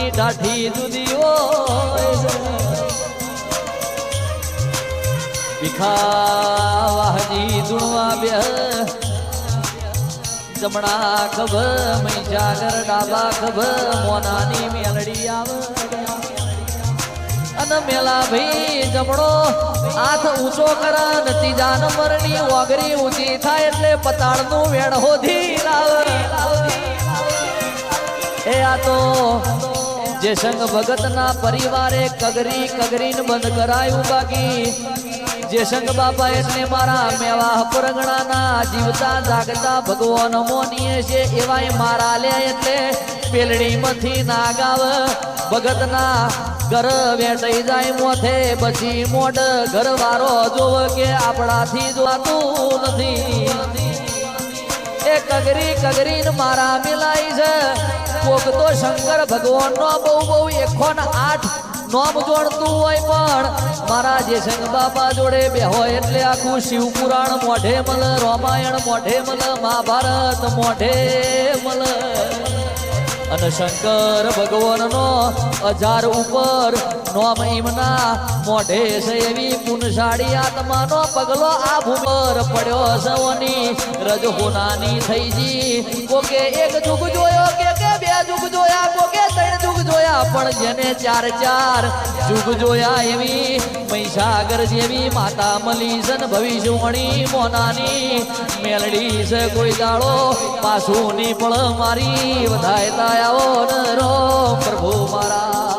ની ડાઠી જુદી હોય ભીખાવાજી ધૂણવા બે જમણા ખભ મહીસાગર ડાબા ખભ મોનાની મેલડી આવે અને મેલા ભાઈ જમણો હાથ ઊંચો કર ત્રીજા નંબરની ઓગરી ઊંચી થાય એટલે પતાળનું વેણ હોધી લાવે એ આ તો જે સંગ ભગતના પરિવારે કગરી કગરીને બંધ કરાયું બાકી જે સંગ બાપા એટલે મારા મેવા પરગણાના જીવતા જાગતા ભગવાન મોનીએ છે એવાય મારા લે એટલે પેલડીમાંથી ના ગાવ ભગતના ઘર વેટાઈ જાય મોથે પછી મોઢ ઘરવાળો જોવ કે આપણાથી જોવાતું નથી એ કગરી કગરીને મારા મિલાઈ છે કોક તો શંકર ભગવાનનો બહુ બહુ 108 નોમ જોડતું હોય પણ મારા જે સંગ બાપા જોડે બે હોય એટલે આખું શિવ પુરાણ મોઢે મલ રામાયણ મોઢે મલ મહાભારત મોઢે મલ અને શંકર ભગવાનનો 1000 ઉપર નોમ ઈમના મોઢે છે એવી પુનસાડી આત્માનો પગલો આ ભૂમર પડ્યો સવની રજ હોનાની થઈ જી કોકે એક જુગ જોયો કે બે જુગ જોયા કોકે 3 જુગ જોયા પણ જેને 4 જુગ જોયા એવી મહીસાગર જેવી માતા મલી છે ને ભવિષ્યવાણી મોનાની મેલડી છે કોઈ દાડો પાછું ની પળ મારી વધાયતા આવો ને રો પ્રભુ મારા